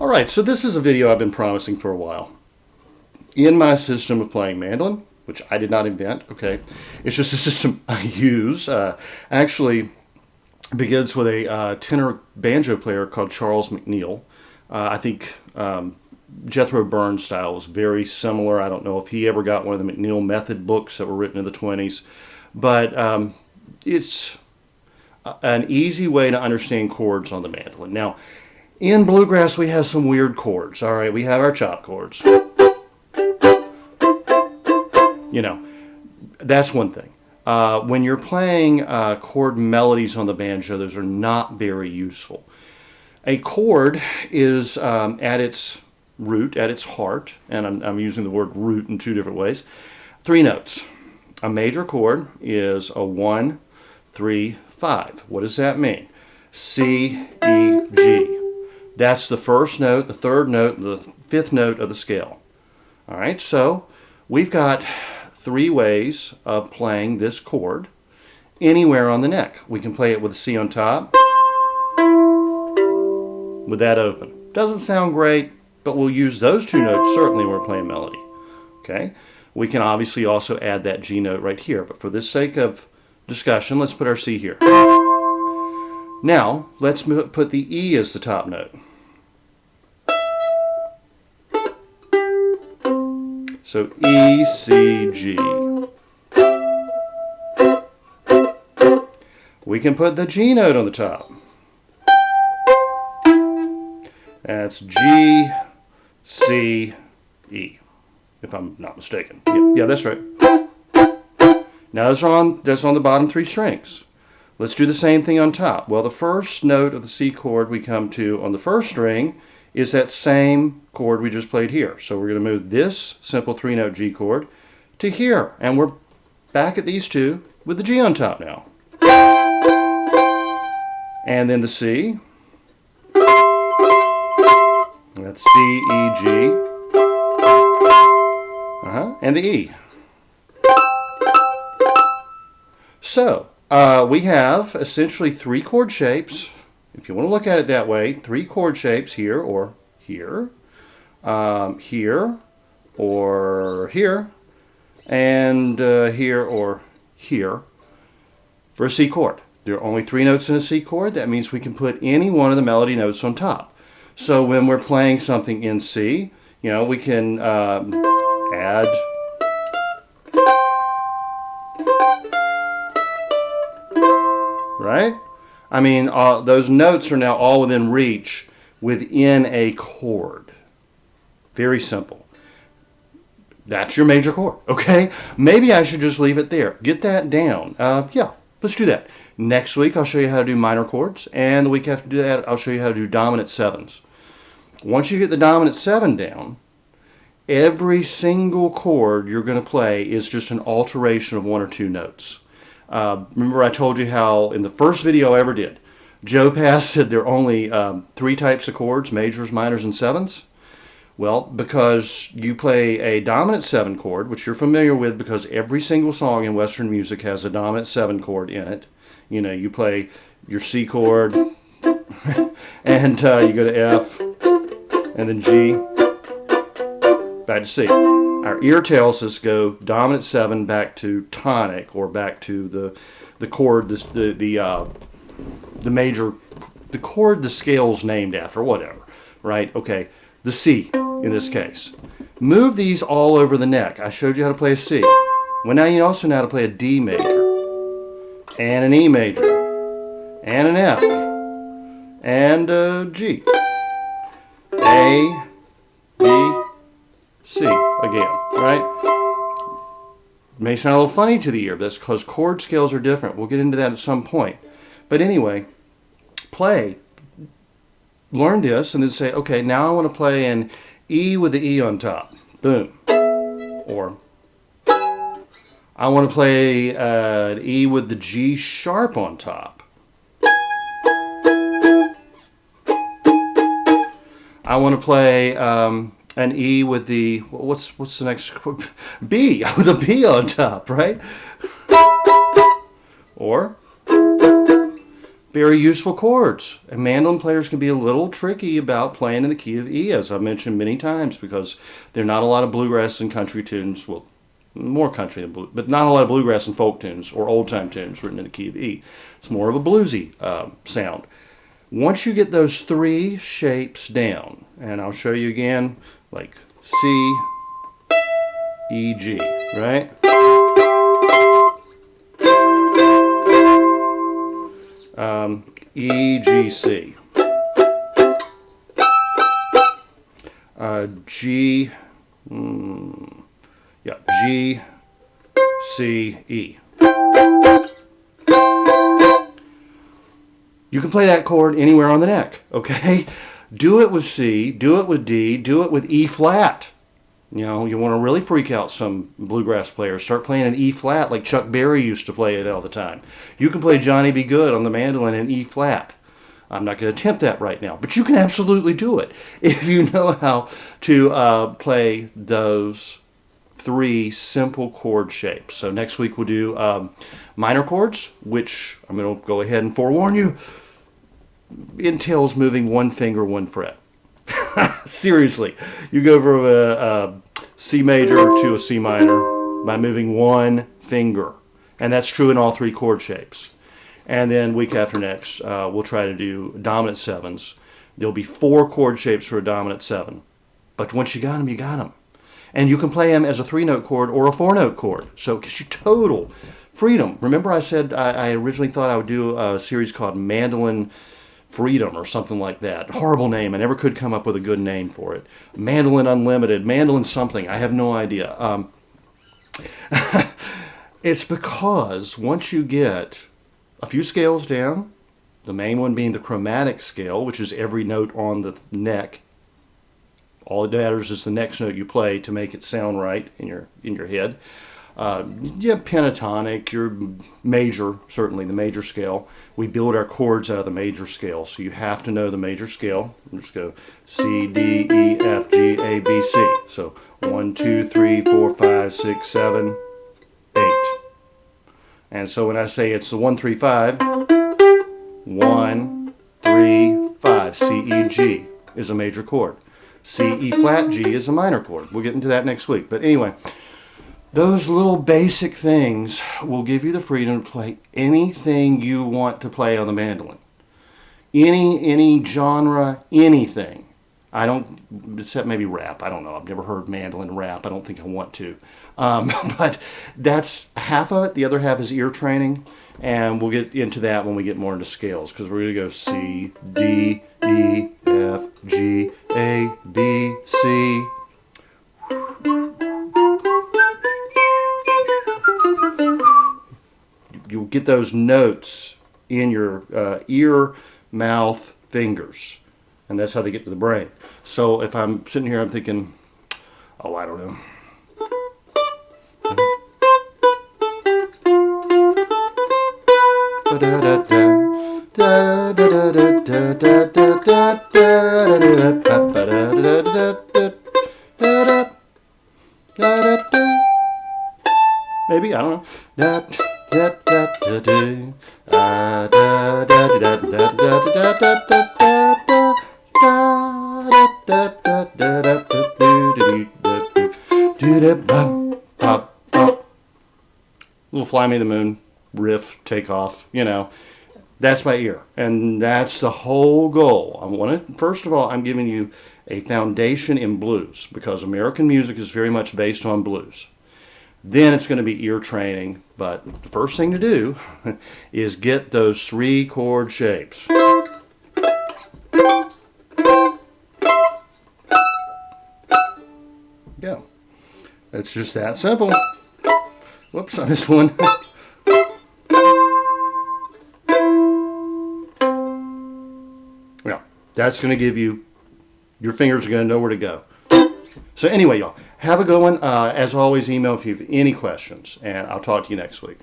Alright, so this is a video I've been promising for a while. In my system of playing mandolin, which I did not invent, okay, it's just a system I use, actually begins with a tenor banjo player called Charles McNeil. I think Jethro Burns' style was very similar. I don't know if he ever got one of the McNeil Method books that were written in the 20s, but it's an easy way to understand chords on the mandolin. Now, in bluegrass, we have some weird chords. All right, we have our chop chords. You know, that's one thing. When you're playing chord melodies on the banjo, those are not very useful. A chord is at its root, at its heart, and I'm using the word root in two different ways, 3 notes. A major chord is a 1, 3, 5. What does that mean? C, E, G. That's the first note, the third note, the fifth note of the scale. All right, so we've got 3 ways of playing this chord anywhere on the neck. We can play it with a C on top, with that open. Doesn't sound great, but we'll use those 2 notes certainly when we're playing melody. Okay, we can obviously also add that G note right here, but for the sake of discussion, let's put our C here. Now, let's put the E as the top note. So E, C, G. We can put the G note on the top. That's G, C, E, if I'm not mistaken. Yeah, that's right. Now that's on the bottom 3 strings. Let's do the same thing on top. Well, the first note of the C chord we come to on the first string is that same chord we just played here. So we're going to move this simple 3-note G chord to here. And we're back at these 2 with the G on top now. And then the C. That's C, E, G. And the E. So, we have essentially 3 chord shapes. If you want to look at it that way, 3 chord shapes here or here, here or here, and here or here for a C chord. There are only 3 notes in a C chord. That means we can put any one of the melody notes on top. So when we're playing something in C, you know, we can add right? I mean, those notes are now all within reach within a chord. Very simple. That's your major chord, okay? Maybe I should just leave it there. Get that down. Yeah, let's do that. Next week, I'll show you how to do minor chords, and the week after that, I'll show you how to do dominant 7s. Once you get the dominant 7 down, every single chord you're going to play is just an alteration of 1 or 2 notes. Remember I told you how in the first video I ever did, Joe Pass said there are only 3 types of chords, majors, minors, and 7s? Well, because you play a dominant 7 chord, which you're familiar with because every single song in Western music has a dominant 7 chord in it. You know, you play your C chord, and you go to F, and then G, back to C. Our ear tells us go dominant 7 back to tonic, or back to the chord, the major, the chord the scale's named after, whatever, right? Okay, the C in this case. Move these all over the neck. I showed you how to play a C. Well, now you also know how to play a D major, and an E major, and an F, and a G, A, B, C again, right? It may sound a little funny to the ear, but that's because chord scales are different. We'll get into that at some point. But anyway, play. Learn this and then say, okay, now I want to play an E with the E on top. Boom. Or I want to play an E with the G sharp on top. I want to play an E with the, what's the next, B, with a B on top, right? Or Very useful chords. And mandolin players can be a little tricky about playing in the key of E, as I've mentioned many times, because there are not a lot of bluegrass and country tunes. Well, more country than blue, but not a lot of bluegrass and folk tunes or old-time tunes written in the key of E. It's more of a bluesy sound. Once you get those three shapes down, and I'll show you again, like C, E, G, right? E, G, C. G, yeah, G, C, E. You can play that chord anywhere on the neck, okay? Do it with C, do it with D, do it with E flat. You know, you want to really freak out some bluegrass players. Start playing an E flat like Chuck Berry used to play it all the time. You can play Johnny B. Good on the mandolin in E flat. I'm not going to attempt that right now, but you can absolutely do it if you know how to play those three simple chord shapes. So next week we'll do minor chords, which I'm going to go ahead and forewarn you, entails moving one finger, one fret. Seriously, you go from a C major to a C minor by moving one finger, and that's true in all three chord shapes. And then week after next, we'll try to do dominant sevens. There'll be 4 chord shapes for a dominant 7, but once you got them, you got them. And you can play them as a 3-note chord or a 4-note chord, so it gives you total freedom. Remember I said I originally thought I would do a series called Mandolin Freedom or something like that. Horrible name. I never could come up with a good name for it. Mandolin Unlimited, Mandolin something. I have no idea. It's because once you get a few scales down, the main one being the chromatic scale, which is every note on the neck. All it matters is the next note you play to make it sound right in your head. You have pentatonic, your major, certainly the major scale. We build our chords out of the major scale, so you have to know the major scale. Let's go C, D, E, F, G, A, B, C. So 1, 2, 3, 4, 5, 6, 7, 8. And so when I say it's the 1, 3, 5, 1, 3, 5, C, E, G is a major chord. C, E flat, G is a minor chord. We'll get into that next week. But anyway, those little basic things will give you the freedom to play anything you want to play on the mandolin. Any genre, anything. I don't, except maybe rap. I don't know. I've never heard mandolin rap. I don't think I want to. But that's half of it. The other half is ear training. And we'll get into that when we get more into scales, because we're going to go C, D, E, F, G, A, B, C. You'll get those notes in your ear, mouth, fingers. And that's how they get to the brain. So if I'm sitting here, I'm thinking, oh, I don't know. Maybe, I don't know. Little Fly Me to the Moon riff, take off, you know. That's my ear, and that's the whole goal. First of all, I'm giving you a foundation in blues, because American music is very much based on blues. Then it's going to be ear training, but the first thing to do is get those 3 chord shapes. Yeah, it's just that simple. Whoops, I missed one. Yeah, that's going to give you, your fingers are going to know where to go. So anyway, y'all, have a good one. As always, email if you have any questions, and I'll talk to you next week.